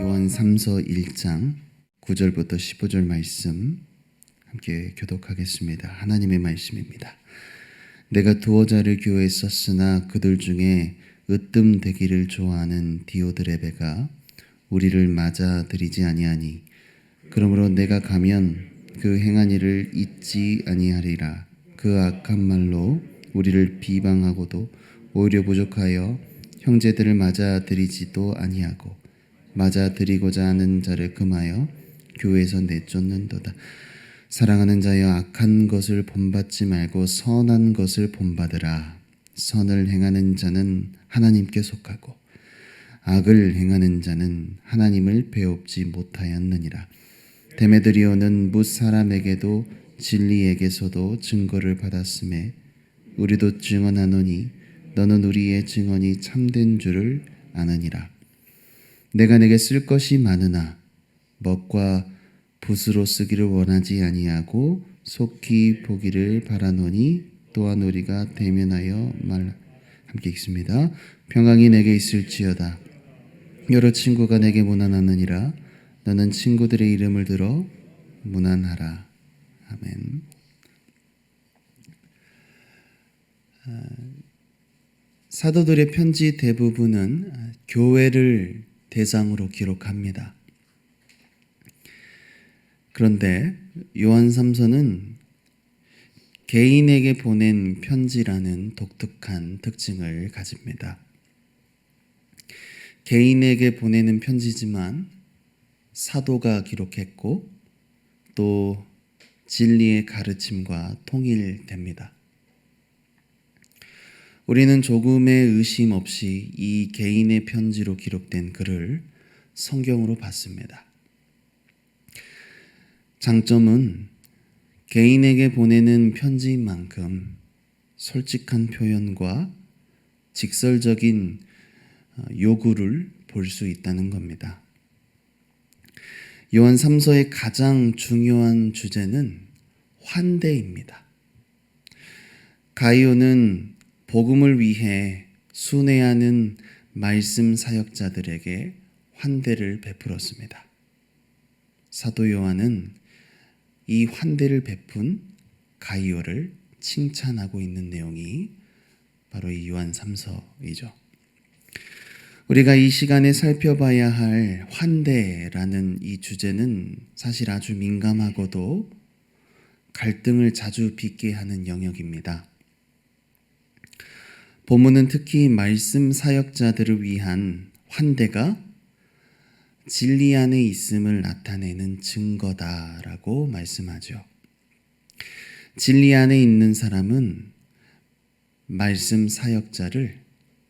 요한 3서 1장 9절부터 15절 말씀 함께 교독하겠습니다. 하나님의 말씀입니다. 내가 두어 자를 교회에 썼으나 그들 중에 으뜸되기를 좋아하는 디오드레베가 우리를 맞아들이지 아니하니 그러므로 내가 가면 그 행한 일을 잊지 아니하리라. 그 악한 말로 우리를 비방하고도 오히려 부족하여 형제들을 맞아들이지도 아니하고 맞아들이고자 하는 자를 금하여 교회에서 내쫓는도다. 사랑하는 자여, 악한 것을 본받지 말고 선한 것을 본받으라. 선을 행하는 자는 하나님께 속하고 악을 행하는 자는 하나님을 배웁지 못하였느니라. 데메드리오는 뭇 사람에게도 진리에게서도 증거를 받았음에 우리도 증언하노니 너는 우리의 증언이 참된 줄을 아느니라. 내가 내게 쓸 것이 많으나 먹과 붓으로 쓰기를 원하지 아니하고 속히 보기를 바라노니 또한 우리가 대면하여 말 함께 읽습니다. 평강이 내게 있을지어다. 여러 친구가 내게 무난하느니라. 너는 친구들의 이름을 들어 무난하라. 아멘. 사도들의 편지 대부분은 교회를 대상으로 기록합니다. 그런데 요한 3서는 개인에게 보낸 편지라는 독특한 특징을 가집니다. 개인에게 보내는 편지지만 사도가 기록했고 또 진리의 가르침과 통일됩니다. 우리는 조금의 의심 없이 이 개인의 편지로 기록된 글을 성경으로 봤습니다. 장점은 개인에게 보내는 편지인 만큼 솔직한 표현과 직설적인 요구를 볼 수 있다는 겁니다. 요한 3서의 가장 중요한 주제는 환대입니다. 가이오는 복음을 위해 순회하는 말씀 사역자들에게 환대를 베풀었습니다. 사도 요한은 이 환대를 베푼 가이오를 칭찬하고 있는 내용이 바로 이 요한 3서이죠. 우리가 이 시간에 살펴봐야 할 환대라는 이 주제는 사실 아주 민감하고도 갈등을 자주 빚게 하는 영역입니다. 본문은 특히 말씀 사역자들을 위한 환대가 진리 안에 있음을 나타내는 증거다라고 말씀하죠. 진리 안에 있는 사람은 말씀 사역자를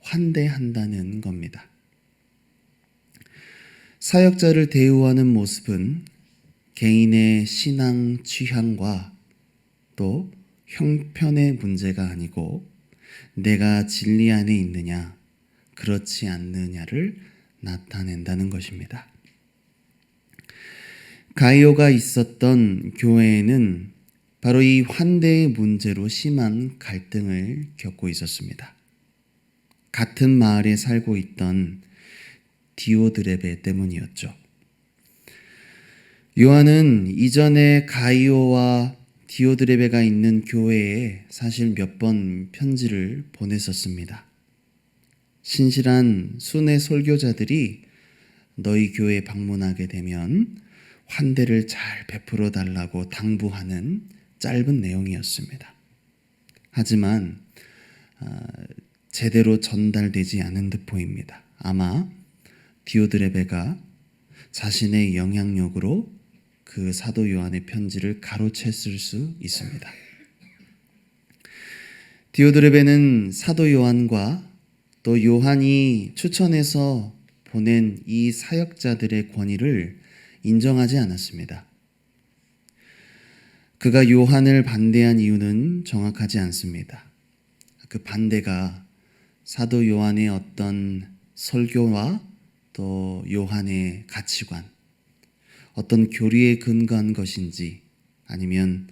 환대한다는 겁니다. 사역자를 대우하는 모습은 개인의 신앙 취향과 또 형편의 문제가 아니고 내가 진리 안에 있느냐, 그렇지 않느냐를 나타낸다는 것입니다. 가이오가 있었던 교회에는 바로 이 환대의 문제로 심한 갈등을 겪고 있었습니다. 같은 마을에 살고 있던 디오드레베 때문이었죠. 요한은 이전에 가이오와 디오드레베가 있는 교회에 사실 몇 번 편지를 보냈었습니다. 신실한 순회 설교자들이 너희 교회에 방문하게 되면 환대를 잘 베풀어 달라고 당부하는 짧은 내용이었습니다. 하지만 제대로 전달되지 않은 듯 보입니다. 아마 디오드레베가 자신의 영향력으로 그 사도 요한의 편지를 가로챘을 수 있습니다. 디오드레베는 사도 요한과 또 요한이 추천해서 보낸 이 사역자들의 권위를 인정하지 않았습니다. 그가 요한을 반대한 이유는 정확하지 않습니다. 그 반대가 사도 요한의 어떤 설교와 또 요한의 가치관, 어떤 교리에 근거한 것인지 아니면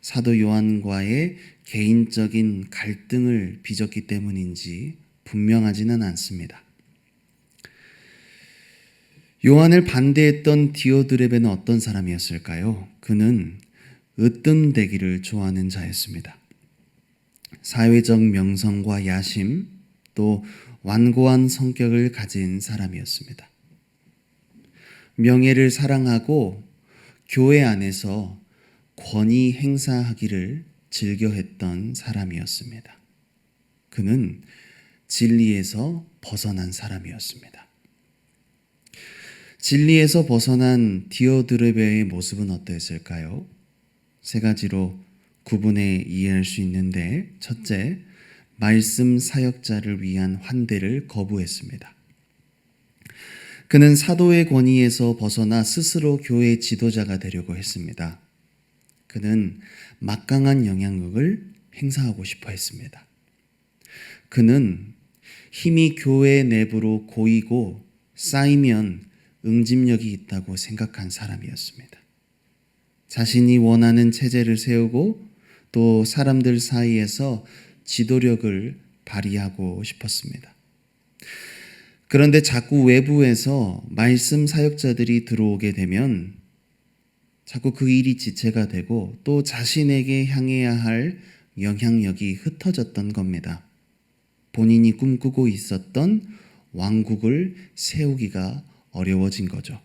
사도 요한과의 개인적인 갈등을 빚었기 때문인지 분명하지는 않습니다. 요한을 반대했던 디오드레베는 어떤 사람이었을까요? 그는 으뜸되기를 좋아하는 자였습니다. 사회적 명성과 야심, 또 완고한 성격을 가진 사람이었습니다. 명예를 사랑하고 교회 안에서 권위 행사하기를 즐겨했던 사람이었습니다. 그는 진리에서 벗어난 사람이었습니다. 진리에서 벗어난 디오드레베의 모습은 어떠했을까요? 세 가지로 구분해 이해할 수 있는데, 첫째, 말씀 사역자를 위한 환대를 거부했습니다. 그는 사도의 권위에서 벗어나 스스로 교회 지도자가 되려고 했습니다. 그는 막강한 영향력을 행사하고 싶어 했습니다. 그는 힘이 교회 내부로 고이고 쌓이면 응집력이 있다고 생각한 사람이었습니다. 자신이 원하는 체제를 세우고 또 사람들 사이에서 지도력을 발휘하고 싶었습니다. 그런데 자꾸 외부에서 말씀 사역자들이 들어오게 되면 자꾸 그 일이 지체가 되고 또 자신에게 향해야 할 영향력이 흩어졌던 겁니다. 본인이 꿈꾸고 있었던 왕국을 세우기가 어려워진 거죠.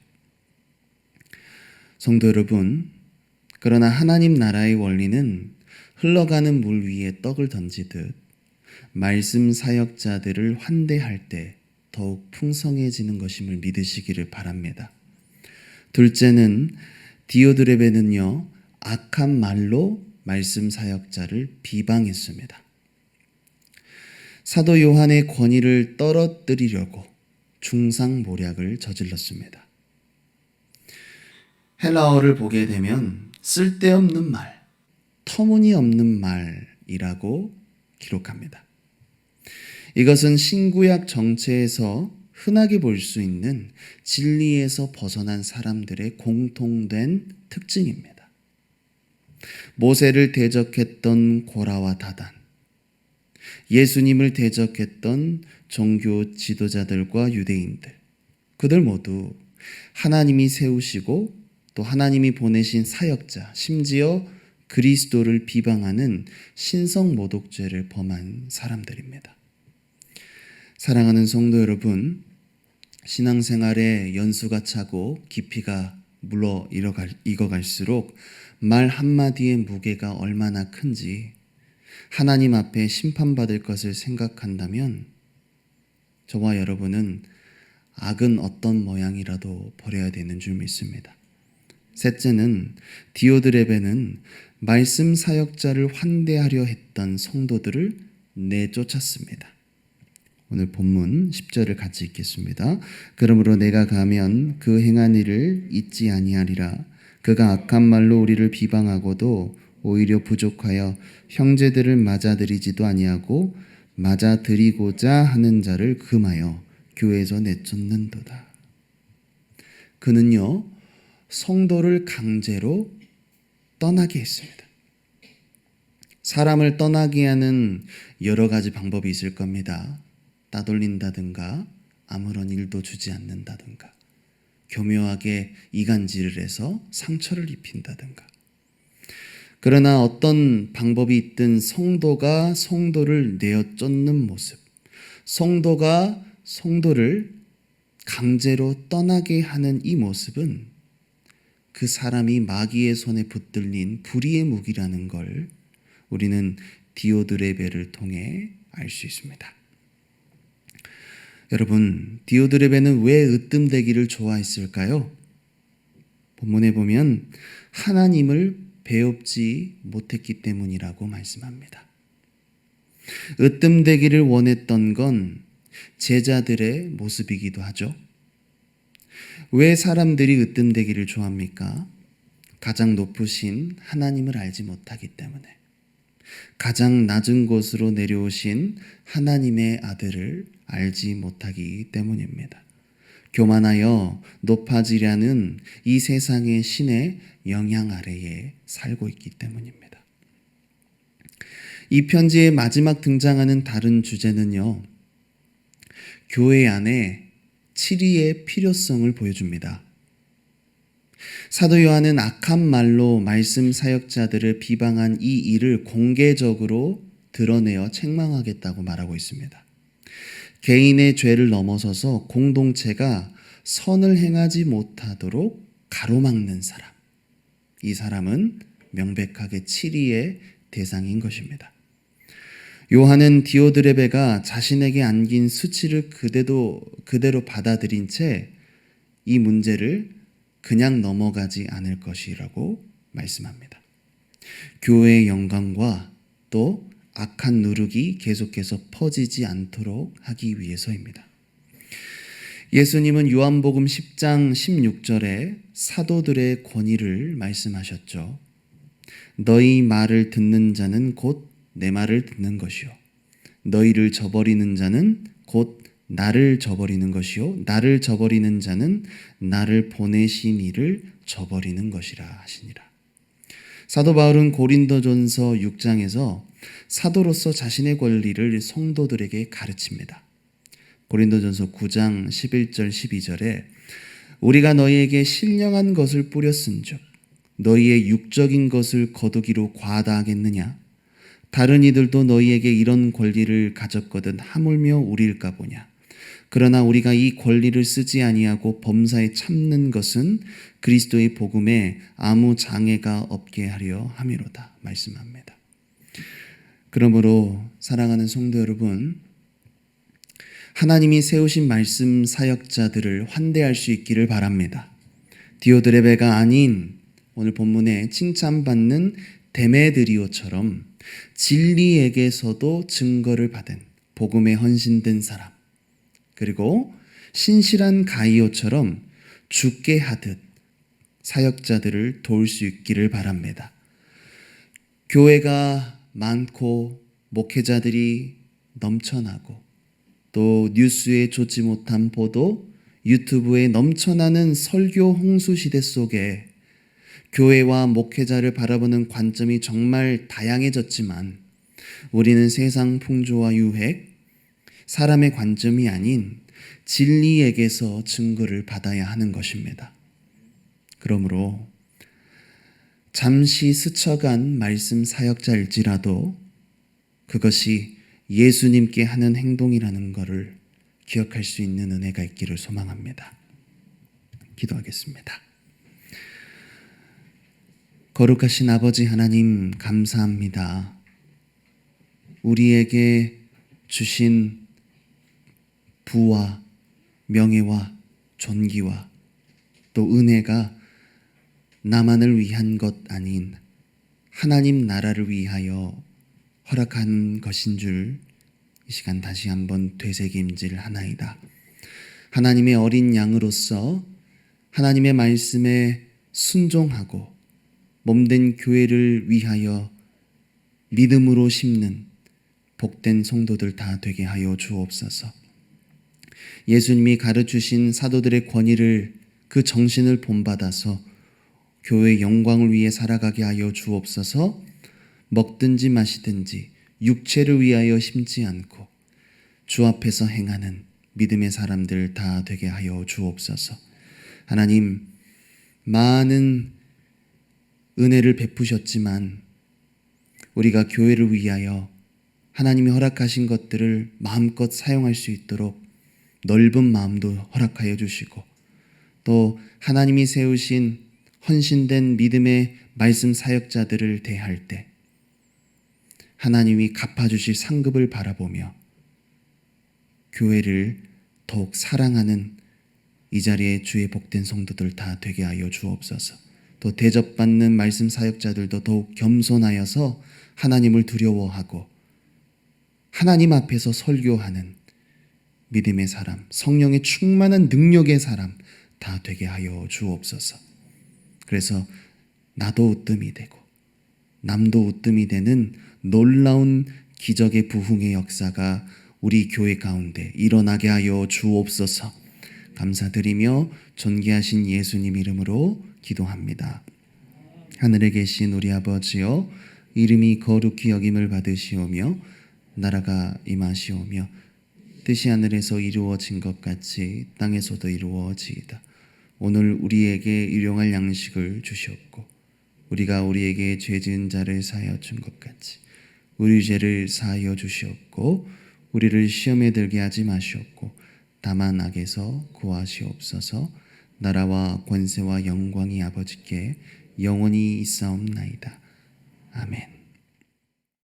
성도 여러분, 그러나 하나님 나라의 원리는 흘러가는 물 위에 떡을 던지듯 말씀 사역자들을 환대할 때 더욱 풍성해지는 것임을 믿으시기를 바랍니다. 둘째는 디오드레베는요, 악한 말로 말씀 사역자를 비방했습니다. 사도 요한의 권위를 떨어뜨리려고 중상모략을 저질렀습니다. 헬라어를 보게 되면 쓸데없는 말, 터무니없는 말이라고 기록합니다. 이것은 신구약 정체에서 흔하게 볼 수 있는 진리에서 벗어난 사람들의 공통된 특징입니다. 모세를 대적했던 고라와 다단, 예수님을 대적했던 종교 지도자들과 유대인들, 그들 모두 하나님이 세우시고 또 하나님이 보내신 사역자, 심지어 그리스도를 비방하는 신성모독죄를 범한 사람들입니다. 사랑하는 성도 여러분, 신앙생활에 연수가 차고 깊이가 물러 익어갈수록 말 한마디의 무게가 얼마나 큰지 하나님 앞에 심판받을 것을 생각한다면 저와 여러분은 악은 어떤 모양이라도 버려야 되는 줄 믿습니다. 셋째는 디오드레베는 말씀 사역자를 환대하려 했던 성도들을 내쫓았습니다. 오늘 본문 10절을 같이 읽겠습니다. 그러므로 내가 가면 그 행한 일을 잊지 아니하리라. 그가 악한 말로 우리를 비방하고도 오히려 부족하여 형제들을 맞아들이지도 아니하고 맞아들이고자 하는 자를 금하여 교회에서 내쫓는도다. 그는요, 성도를 강제로 떠나게 했습니다. 사람을 떠나게 하는 여러 가지 방법이 있을 겁니다. 따돌린다든가 아무런 일도 주지 않는다든가 교묘하게 이간질을 해서 상처를 입힌다든가. 그러나 어떤 방법이 있든 성도가 성도를 내어 쫓는 모습, 성도가 성도를 강제로 떠나게 하는 이 모습은 그 사람이 마귀의 손에 붙들린 불의의 무기라는 걸 우리는 디오드레베를 통해 알 수 있습니다. 여러분, 디오드레베는 왜 으뜸되기를 좋아했을까요? 본문에 보면 하나님을 배웁지 못했기 때문이라고 말씀합니다. 으뜸되기를 원했던 건 제자들의 모습이기도 하죠. 왜 사람들이 으뜸되기를 좋아합니까? 가장 높으신 하나님을 알지 못하기 때문에, 가장 낮은 곳으로 내려오신 하나님의 아들을 알지 못하기 때문입니다. 교만하여 높아지려는 이 세상의 신의 영향 아래에 살고 있기 때문입니다. 이 편지의 마지막 등장하는 다른 주제는요, 교회 안에 치리의 필요성을 보여줍니다. 사도 요한은 악한 말로 말씀 사역자들을 비방한 이 일을 공개적으로 드러내어 책망하겠다고 말하고 있습니다. 개인의 죄를 넘어서서 공동체가 선을 행하지 못하도록 가로막는 사람. 이 사람은 명백하게 치리의 대상인 것입니다. 요한은 디오드레베가 자신에게 안긴 수치를 그대로 받아들인 채 이 문제를 그냥 넘어가지 않을 것이라고 말씀합니다. 교회의 영광과 또 악한 누룩이 계속해서 퍼지지 않도록 하기 위해서입니다. 예수님은 요한복음 10장 16절에 사도들의 권위를 말씀하셨죠. 너희 말을 듣는 자는 곧 내 말을 듣는 것이요 너희를 저버리는 자는 곧 나를 저버리는 것이요 나를 저버리는 자는 나를 보내신 이를 저버리는 것이라 하시니라. 사도 바울은 고린도전서 6장에서 사도로서 자신의 권리를 성도들에게 가르칩니다. 고린도전서 9장 11절 12절에 우리가 너희에게 신령한 것을 뿌렸은즉 너희의 육적인 것을 거두기로 과다하겠느냐? 다른 이들도 너희에게 이런 권리를 가졌거든 하물며 우리일까 보냐? 그러나 우리가 이 권리를 쓰지 아니하고 범사에 참는 것은 그리스도의 복음에 아무 장애가 없게 하려 함이로다 말씀합니다. 그러므로 사랑하는 성도 여러분, 하나님이 세우신 말씀 사역자들을 환대할 수 있기를 바랍니다. 디오드레베가 아닌 오늘 본문에 칭찬받는 데메드리오처럼 진리에게서도 증거를 받은 복음에 헌신된 사람, 그리고 신실한 가이오처럼 죽게 하듯 사역자들을 도울 수 있기를 바랍니다. 교회가 많고 목회자들이 넘쳐나고 또 뉴스에 좋지 못한 보도, 유튜브에 넘쳐나는 설교 홍수 시대 속에 교회와 목회자를 바라보는 관점이 정말 다양해졌지만 우리는 세상 풍조와 유획, 사람의 관점이 아닌 진리에게서 증거를 받아야 하는 것입니다. 그러므로 잠시 스쳐간 말씀 사역자일지라도 그것이 예수님께 하는 행동이라는 것을 기억할 수 있는 은혜가 있기를 소망합니다. 기도하겠습니다. 거룩하신 아버지 하나님 감사합니다. 우리에게 주신 부와 명예와 존귀와 또 은혜가 나만을 위한 것 아닌 하나님 나라를 위하여 허락한 것인 줄 이 시간 다시 한번 되새김질 하나이다. 하나님의 어린 양으로서 하나님의 말씀에 순종하고 몸된 교회를 위하여 믿음으로 심는 복된 성도들 다 되게 하여 주옵소서. 예수님이 가르치신 사도들의 권위를 그 정신을 본받아서 교회의 영광을 위해 살아가게 하여 주옵소서. 먹든지 마시든지 육체를 위하여 심지 않고 주 앞에서 행하는 믿음의 사람들 다 되게 하여 주옵소서. 하나님, 많은 은혜를 베푸셨지만 우리가 교회를 위하여 하나님이 허락하신 것들을 마음껏 사용할 수 있도록 넓은 마음도 허락하여 주시고 또 하나님이 세우신 헌신된 믿음의 말씀 사역자들을 대할 때 하나님이 갚아주실 상급을 바라보며 교회를 더욱 사랑하는 이 자리에 주의 복된 성도들 다 되게 하여 주옵소서. 또 대접받는 말씀 사역자들도 더욱 겸손하여서 하나님을 두려워하고 하나님 앞에서 설교하는 믿음의 사람, 성령의 충만한 능력의 사람 다 되게 하여 주옵소서. 그래서 나도 으뜸이 되고 남도 으뜸이 되는 놀라운 기적의 부흥의 역사가 우리 교회 가운데 일어나게 하여 주옵소서. 감사드리며 존귀하신 예수님 이름으로 기도합니다. 하늘에 계신 우리 아버지여, 이름이 거룩히 여김을 받으시오며 나라가 임하시오며 뜻이 하늘에서 이루어진 것 같이 땅에서도 이루어지이다. 오늘 우리에게 일용할 양식을 주시옵고 우리가 우리에게 죄 지은 자를 사하여 준 것 같이 우리 죄를 사하여 주시옵고 우리를 시험에 들게 하지 마시옵고 다만 악에서 구하시옵소서. 나라와 권세와 영광이 아버지께 영원히 있사옵나이다. 아멘.